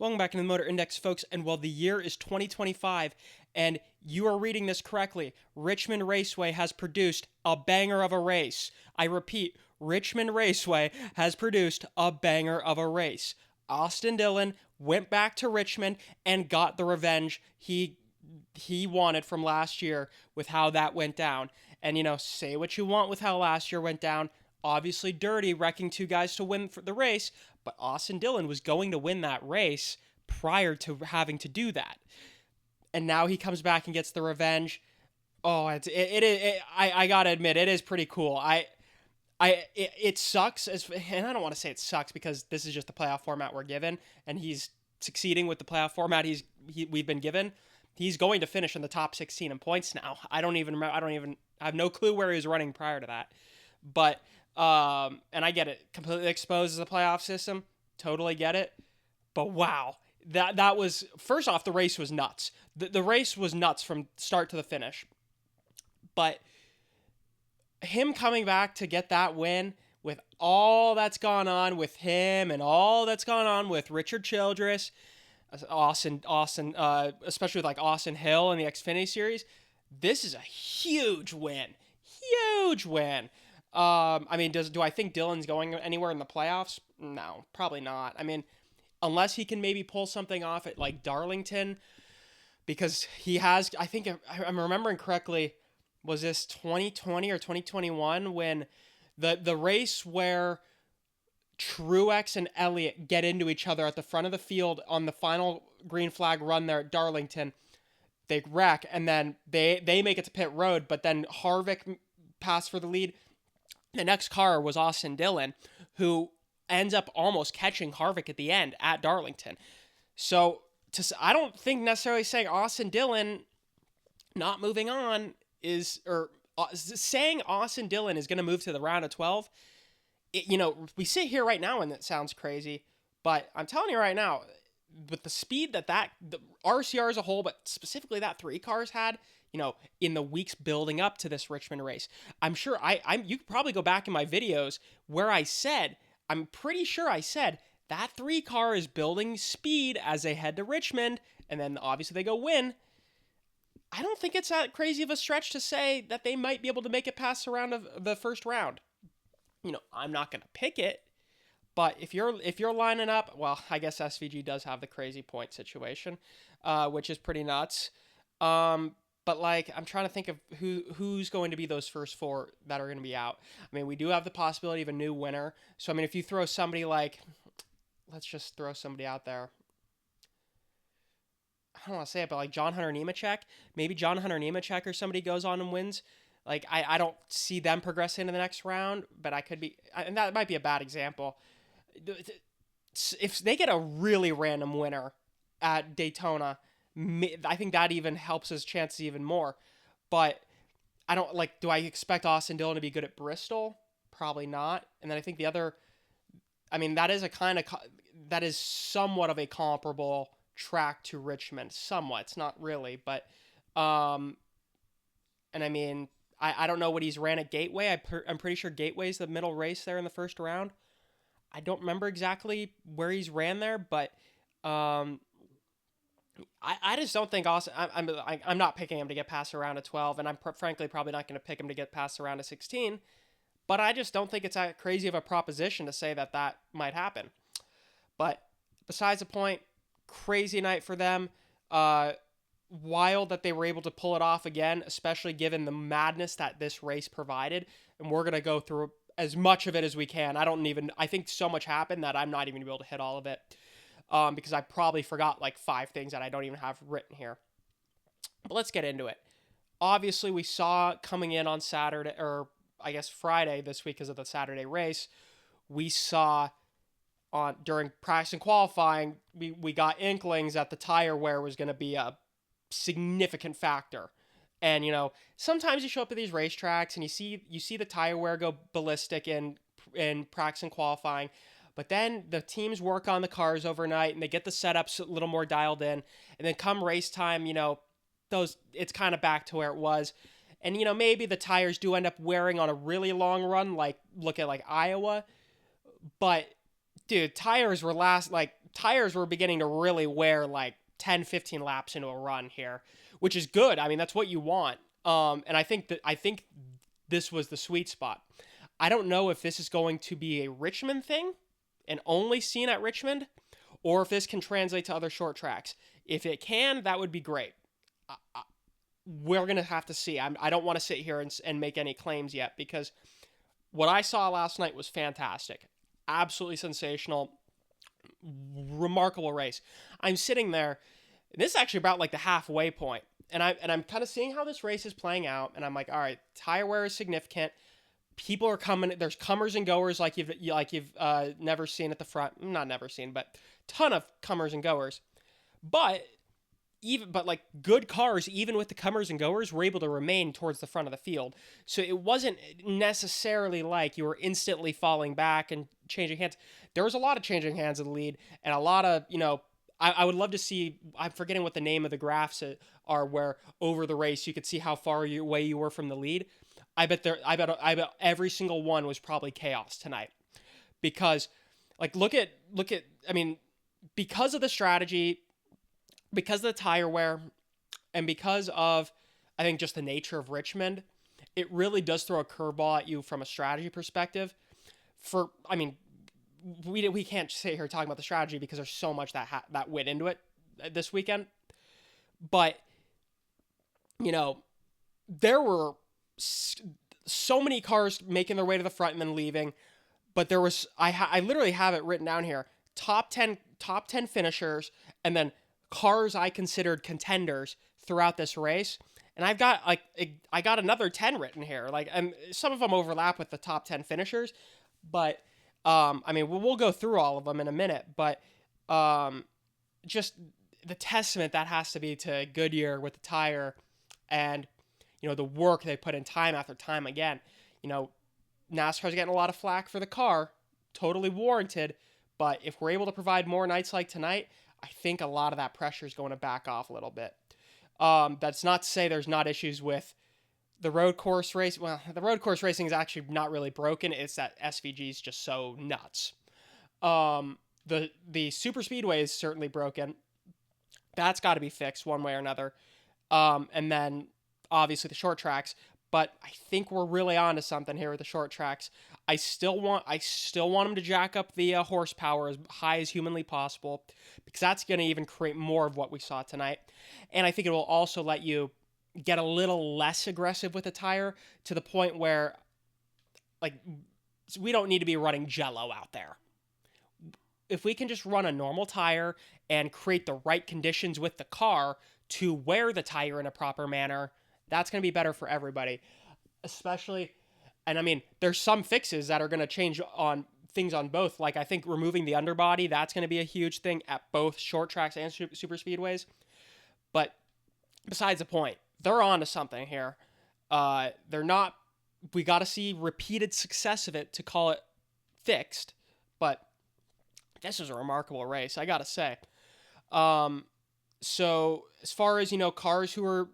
Welcome back to the Motor Index, folks. And while the year is 2025, and you are reading this correctly, Richmond Raceway has produced a banger of a race. I repeat, Richmond Raceway has produced a banger of a race. Austin Dillon went back to Richmond and got the revenge he wanted from last year with how that went down. And say what you want with how last year went down. Obviously dirty, wrecking two guys to win the race, but Austin Dillon was going to win that race prior to having to do that. And now he comes back and gets the revenge. Oh, I gotta admit, it is pretty cool. It sucks, and I don't want to say it sucks because this is just the playoff format we're given, and he's succeeding with the playoff format we've been given. He's going to finish in the top 16 in points now. I have no clue where he was running prior to that, but and I get it, completely exposes the playoff system, totally get it, but wow, that was, first off, the race was nuts. The race was nuts from start to the finish, but him coming back to get that win with all that's gone on with him and all that's gone on with Richard Childress, Austin, especially with like Austin Hill in the Xfinity Series, this is a huge win. Huge win. I mean, do I think Dillon's going anywhere in the playoffs? No, probably not. I mean, unless he can maybe pull something off at like Darlington, because he has, I think, I'm remembering correctly, was this 2020 or 2021 when the race where Truex and Elliott get into each other at the front of the field on the final green flag run there at Darlington, they wreck, and then they make it to pit road, but then Harvick passed for the lead. The next car was Austin Dillon, who ends up almost catching Harvick at the end at Darlington. So I don't think necessarily saying Austin Dillon not moving on saying Austin Dillon is going to move to the round of 12. We sit here right now and it sounds crazy, but I'm telling you right now, with the speed that the RCR as a whole, but specifically that three cars had, in the weeks building up to this Richmond race, I'm sure you could probably go back in my videos where I'm pretty sure I said that three car is building speed as they head to Richmond, and then obviously they go win. I don't think it's that crazy of a stretch to say that they might be able to make it past the first round. I'm not going to pick it, but if you're lining up, well, I guess SVG does have the crazy point situation, which is pretty nuts. But like, I'm trying to think of who's going to be those first four that are going to be out. I mean, we do have the possibility of a new winner. So I mean, if you throw somebody like, let's just throw somebody out there. I don't want to say it, but like John Hunter Nemechek, maybe John Hunter Nemechek or somebody goes on and wins. Like, I don't see them progressing to the next round, but I could be, and that might be a bad example. If they get a really random winner at Daytona, I think that even helps his chances even more. But I don't, like, do I expect Austin Dillon to be good at Bristol? Probably not. And then I think that is somewhat of a comparable track to Richmond. Somewhat. It's not really, but, and I mean, I don't know what he's ran at Gateway. I'm pretty sure Gateway's the middle race there in the first round. I don't remember exactly where he's ran there, but I just don't think Austin. I'm not picking him to get past a round of 12, and I'm frankly probably not going to pick him to get past a round of 16. But I just don't think it's that crazy of a proposition to say that might happen. But besides the point, crazy night for them. Wild that they were able to pull it off again, especially given the madness that this race provided. And we're going to go through as much of it as we can. I think so much happened that I'm not even going to be able to hit all of it. Because I probably forgot like 5 things that I don't even have written here. But let's get into it. Obviously, we saw coming in on Saturday, or I guess Friday this week because of the Saturday race, we saw during practice and qualifying, we got inklings that the tire wear was going to be a significant factor. And sometimes you show up at these racetracks and you see the tire wear go ballistic in practice and qualifying, but then the teams work on the cars overnight and they get the setups a little more dialed in, and then come race time, it's kind of back to where it was. And maybe the tires do end up wearing on a really long run, like look at like Iowa, but dude, tires were tires were beginning to really wear like 10, 15 laps into a run here, which is good. I mean, that's what you want. And I think this was the sweet spot. I don't know if this is going to be a Richmond thing and only seen at Richmond, or if this can translate to other short tracks. If it can, that would be great. We're going to have to see. I don't want to sit here and make any claims yet, because what I saw last night was fantastic. Absolutely sensational. Remarkable race. I'm sitting there. This is actually about like the halfway point, and I'm kind of seeing how this race is playing out, and I'm like, all right, tire wear is significant. People are coming. There's comers and goers like you've never seen at the front. Not never seen, but ton of comers and goers. But like good cars, even with the comers and goers, were able to remain towards the front of the field. So it wasn't necessarily like you were instantly falling back and changing hands. There was a lot of changing hands of the lead, and a lot of, I would love to see, I'm forgetting what the name of the graphs are, where over the race you could see how far away you were from the lead. I bet every single one was probably chaos tonight, because like look at I mean, because of the strategy, because of the tire wear, and because of, I think, just the nature of Richmond, it really does throw a curveball at you from a strategy perspective. I mean, we can't sit here talking about the strategy because there's so much that went into it this weekend. But, there were so many cars making their way to the front and then leaving. But there was, I literally have it written down here, top 10 finishers, and then cars I considered contenders throughout this race. And I got another 10 written here. Like, and some of them overlap with the top 10 finishers, but I mean, we'll go through all of them in a minute, but just the testament that has to be to Goodyear with the tire, and the work they put in time after time again. NASCAR's getting a lot of flack for the car, totally warranted, but if we're able to provide more nights like tonight, I think a lot of that pressure is going to back off a little bit. That's not to say there's not issues with the road course race. Well, the road course racing is actually not really broken. It's that SVG is just so nuts. The super speedway is certainly broken. That's got to be fixed one way or another. And then obviously the short tracks. But I think we're really on to something here with the short tracks. I still want them to jack up the horsepower as high as humanly possible, because that's going to even create more of what we saw tonight. And I think it will also let you get a little less aggressive with the tire, to the point where, like, we don't need to be running Jello out there. If we can just run a normal tire and create the right conditions with the car to wear the tire in a proper manner, that's going to be better for everybody. Especially, and I mean, there's some fixes that are going to change on things on both. Like, I think removing the underbody, that's going to be a huge thing at both short tracks and super speedways. But besides the point, they're on to something here. They're not, we got to see repeated success of it to call it fixed. But this was a remarkable race, I got to say. So as far as, cars who are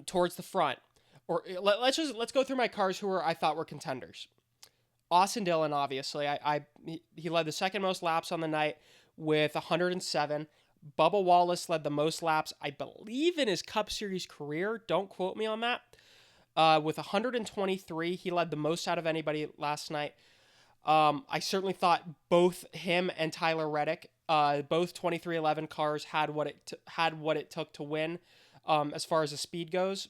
towards the front, or let's go through my cars who I thought were contenders. Austin Dillon, obviously, he led the second most laps on the night with 107. Bubba Wallace led the most laps, I believe, in his Cup Series career. Don't quote me on that. With 123, he led the most out of anybody last night. I certainly thought both him and Tyler Reddick, both 2311 cars, had what it took to win. As far as the speed goes,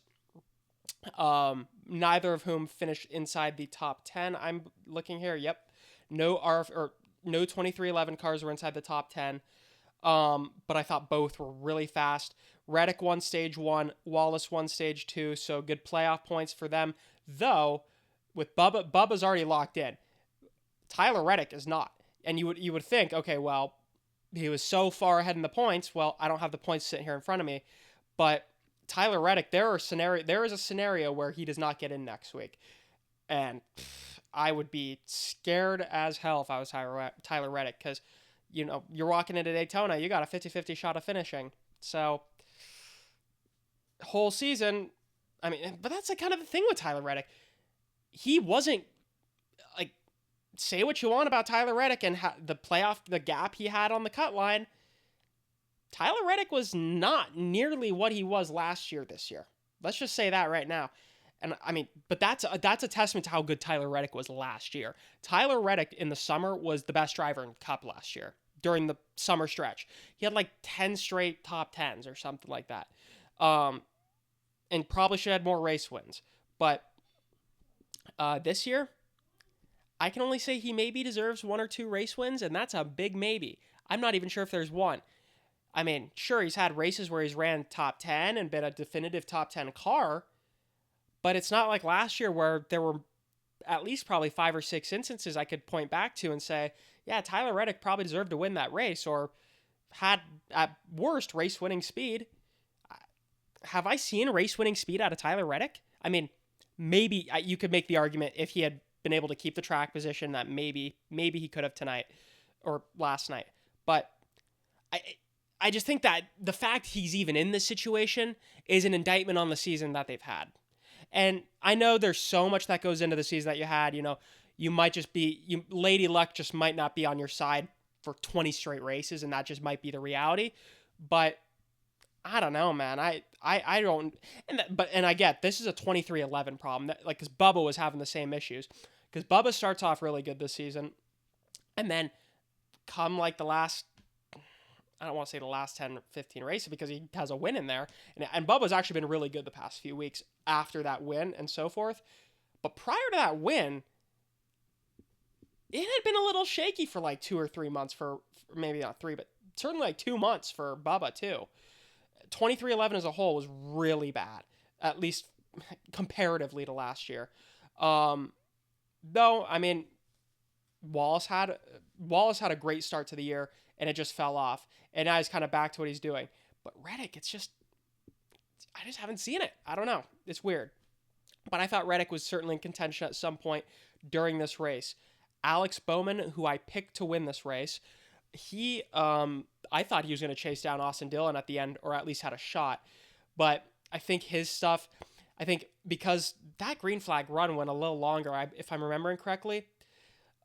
neither of whom finished inside the top 10. I'm looking here. Yep. No 2311 cars were inside the top 10. But I thought both were really fast. Reddick won stage 1, Wallace won stage 2, so good playoff points for them. Though, with Bubba's already locked in. Tyler Reddick is not. And you would think, okay, well, he was so far ahead in the points. Well, I don't have the points sitting here in front of me. But Tyler Reddick, there is a scenario where he does not get in next week. And I would be scared as hell if I was Tyler Reddick, because, you're walking into Daytona, you got a 50-50 shot of finishing. So, whole season, I mean, but that's kind of the thing with Tyler Reddick. He wasn't, say what you want about Tyler Reddick and the gap he had on the cut line. Tyler Reddick was not nearly what he was last year this year. Let's just say that right now. And I mean, but that's a testament to how good Tyler Reddick was last year. Tyler Reddick in the summer was the best driver in Cup last year during the summer stretch. He had like 10 straight top 10s or something like that. And probably should have had more race wins. But this year, I can only say he maybe deserves 1 or 2 race wins, and that's a big maybe. I'm not even sure if there's one. I mean, sure, he's had races where he's ran top 10 and been a definitive top 10 car, but it's not like last year where there were at least probably 5 or 6 instances I could point back to and say, yeah, Tyler Reddick probably deserved to win that race or had, at worst, race-winning speed. Have I seen race-winning speed out of Tyler Reddick? I mean, maybe you could make the argument if he had been able to keep the track position that maybe he could have tonight or last night. But I just think that the fact he's even in this situation is an indictment on the season that they've had. And I know there's so much that goes into the season that you had. You know, you might just be, Lady Luck just might not be on your side for 20 straight races, and that just might be the reality. But I don't know, man. I don't, and I get this is a 23-11 problem. Like, because Bubba was having the same issues. Because Bubba starts off really good this season, and then come like the last, I don't want to say the last 10, 15 races because he has a win in there. And Bubba's actually been really good the past few weeks after that win and so forth. But prior to that win, it had been a little shaky for like 2 or 3 months for maybe not 3, but certainly like 2 months for Bubba too. 23-11 as a whole was really bad, at least comparatively to last year. Though, I mean, Wallace had a great start to the year, and it just fell off. And now he's kind of back to what he's doing. But Reddick, I just haven't seen it. I don't know. It's weird. But I thought Reddick was certainly in contention at some point during this race. Alex Bowman, who I picked to win this race, I thought he was going to chase down Austin Dillon at the end, or at least had a shot. But I think because that green flag run went a little longer, if I'm remembering correctly,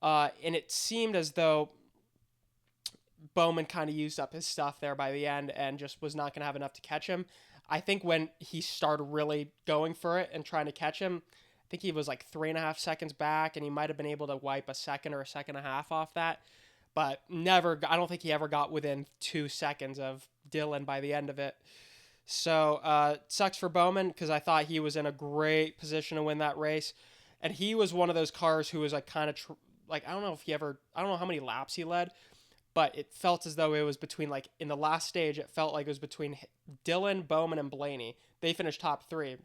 and it seemed as though Bowman kind of used up his stuff there by the end and just was not going to have enough to catch him. I think when he started really going for it and trying to catch him, I think he was like 3.5 seconds back, and he might have been able to wipe a second or a second and a half off that. But I don't think he ever got within 2 seconds of Dillon by the end of it. So sucks for Bowman because I thought he was in a great position to win that race. And he was one of those cars who was like kind of I don't know how many laps he led, but it felt as though it was between, like, in the last stage, it felt like it was between Dillon, Bowman, and Blaney. They finished top 3.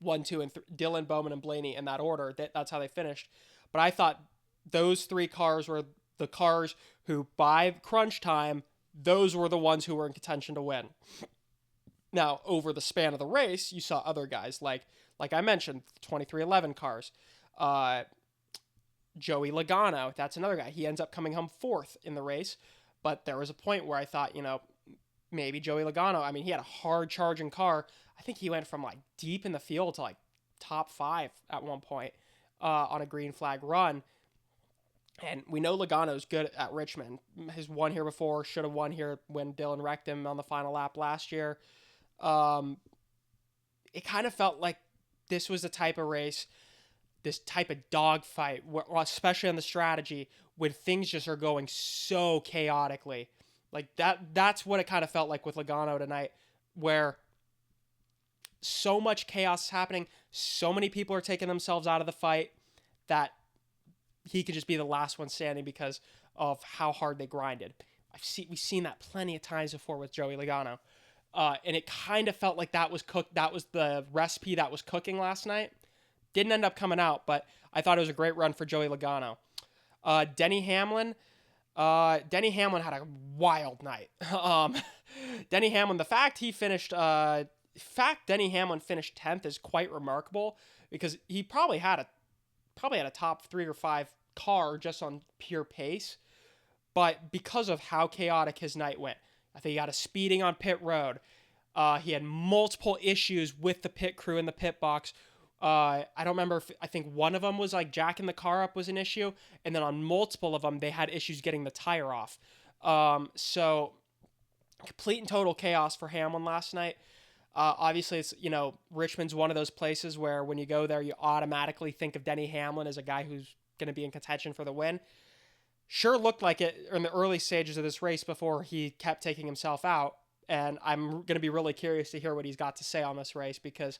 1, 2, and 3. Dillon, Bowman, and Blaney in that order. That's how they finished. But I thought those 3 cars were the cars who, by crunch time, those were the ones who were in contention to win. Now, over the span of the race, you saw other guys, like I mentioned, 23-11 cars. Joey Logano, that's another guy. He ends up coming home 4th in the race, but there was a point where I thought, maybe Joey Logano, I mean, he had a hard charging car. I think he went from like deep in the field to like top 5 at one point on a green flag run. And we know Logano's good at Richmond. He's won here before, should have won here when Dillon wrecked him on the final lap last year. It kind of felt like this was the type of race, this type of dogfight, especially on the strategy, when things just are going so chaotically. Like that's what it kind of felt like with Logano tonight, where so much chaos is happening, so many people are taking themselves out of the fight that he could just be the last one standing because of how hard they grinded. We've seen that plenty of times before with Joey Logano. And it kind of felt like that was cooked. That was the recipe that was cooking last night. Didn't end up coming out, but I thought it was a great run for Joey Logano. Denny Hamlin had a wild night. Denny Hamlin, the fact Denny Hamlin finished 10th is quite remarkable because he probably had a top 3 or 5 car just on pure pace. But because of how chaotic his night went, I think he got a speeding on pit road. He had multiple issues with the pit crew in the pit box I don't remember if I think one of them was like jacking the car up was an issue, and then on multiple of them they had issues getting the tire off. So complete and total chaos for Hamlin last night. Obviously, it's Richmond's one of those places where when you go there, you automatically think of Denny Hamlin as a guy who's going to be in contention for the win. Sure looked like it in the early stages of this race before he kept taking himself out, and I'm going to be really curious to hear what he's got to say on this race because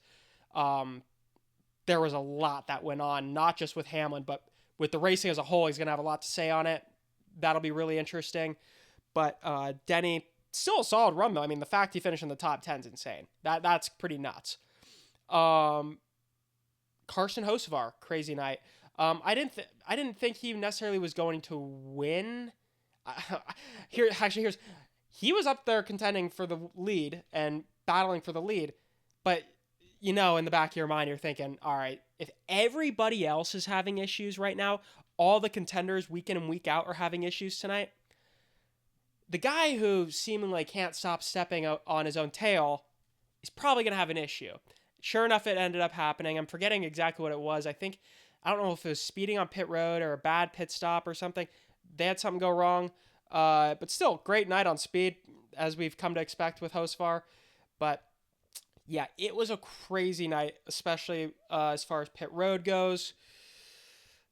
um, there was a lot that went on, not just with Hamlin, but with the racing as a whole. He's going to have a lot to say on it. That'll be really interesting. But Denny, still a solid run though. I mean, the fact he finished in the top 10 is insane. That's pretty nuts. Carson Hocevar, crazy night. I didn't think he necessarily was going to win. Here's he was up there contending for the lead and battling for the lead, but in the back of your mind, you're thinking, all right, if everybody else is having issues right now, all the contenders week in and week out are having issues tonight. The guy who seemingly can't stop stepping on his own tail is probably going to have an issue. Sure enough, it ended up happening. I'm forgetting exactly what it was. I don't know if it was speeding on pit road or a bad pit stop or something. They had something go wrong. But still, great night on speed, as we've come to expect with Hocevar. But yeah, it was a crazy night, especially as far as pit road goes.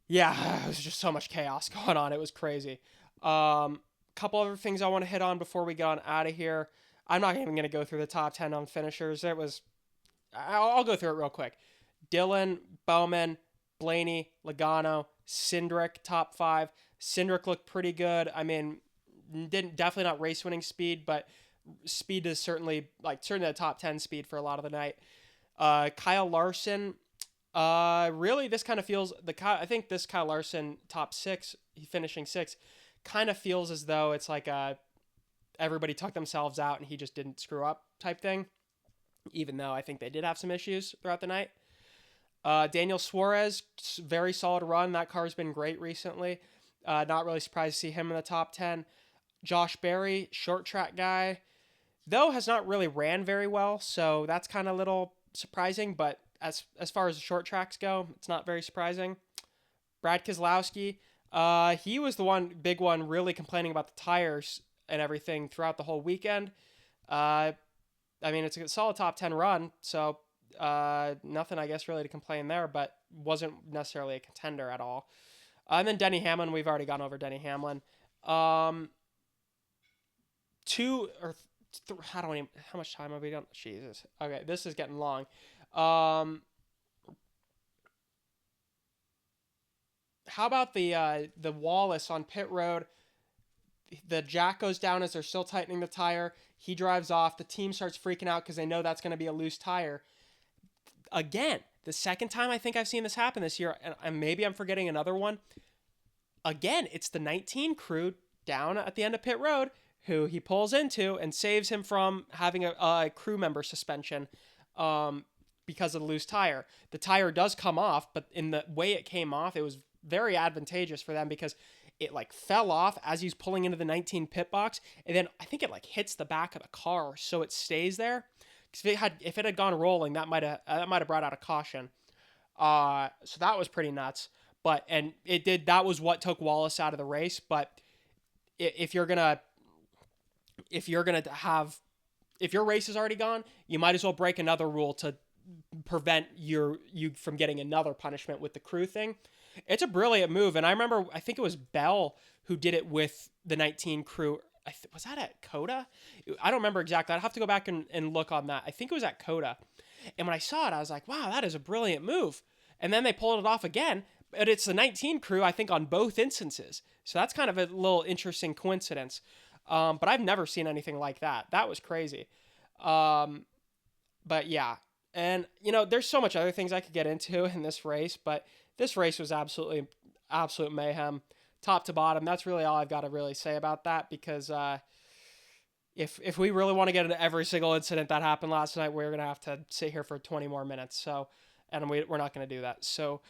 Yeah, it was just so much chaos going on. It was crazy. Couple other things I want to hit on before we get on out of here. I'm not even going to go through the top 10 on finishers. I'll go through it real quick. Dillon, Bowman, Blaney, Logano, Cindric, top 5. Cindric looked pretty good. I mean, definitely not race winning speed, but speed is certainly the top 10 speed for a lot of the night. Kyle Larson, really this kind of feels I think this Kyle Larson top 6, he finishing 6, kind of feels as though it's like everybody took themselves out and he just didn't screw up type thing, even though I think they did have some issues throughout the night. Daniel Suarez, very solid run. That car's been great recently. Not really surprised to see him in the top 10. Josh Berry, short track guy, though has not really ran very well, so that's kind of a little surprising, but as far as the short tracks go, it's not very surprising. Brad Keselowski, he was the big one really complaining about the tires and everything throughout the whole weekend. I mean, it's a solid top 10 run, so nothing, I guess, really to complain there, but wasn't necessarily a contender at all. And then Denny Hamlin, we've already gone over Denny Hamlin. How much time have we done? Jesus. Okay, this is getting long. How about the Wallace on pit road? The jack goes down as they're still tightening the tire. He drives off. The team starts freaking out because they know that's going to be a loose tire. Again, the second time I think I've seen this happen this year, and maybe I'm forgetting another one. Again, it's the 19 crew down at the end of pit road who he pulls into and saves him from having a crew member suspension because of the loose tire. The tire does come off, but in the way it came off, it was very advantageous for them because it fell off as he's pulling into the 19 pit box, and then I think it hits the back of the car, so it stays there. Because if it had gone rolling, that might have brought out a caution. So that was pretty nuts. That was what took Wallace out of the race. But if your race is already gone, you might as well break another rule to prevent you from getting another punishment with the crew thing. It's a brilliant move, and I think it was Bell who did it with the 19 crew. Was that at Coda? I don't remember exactly. I'd have to go back and look on that. I think it was at Coda. And when I saw it, I was like, wow, that is a brilliant move. And then they pulled it off again, but it's the 19 crew, I think, on both instances. So that's kind of a little interesting coincidence. But I've never seen anything like that. That was crazy. But yeah. And, there's so much other things I could get into in this race, but this race was absolute mayhem, top to bottom. That's really all I've got to really say about that, because if we really want to get into every single incident that happened last night, we're going to have to sit here for 20 more minutes. So, and we're not going to do that. So,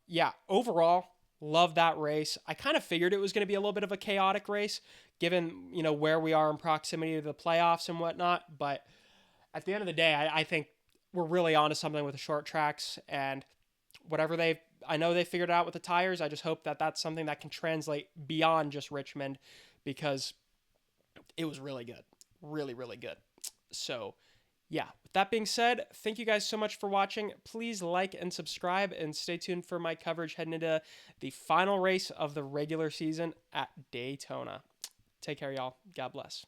yeah, overall, love that race. I kind of figured it was going to be a little bit of a chaotic race, given, where we are in proximity to the playoffs and whatnot. But at the end of the day, I think we're really onto something with the short tracks, and whatever I know they figured it out with the tires. I just hope that that's something that can translate beyond just Richmond, because it was really good. Really, really good. So, yeah, with that being said, thank you guys so much for watching. Please like and subscribe, and stay tuned for my coverage heading into the final race of the regular season at Daytona. Take care, y'all. God bless.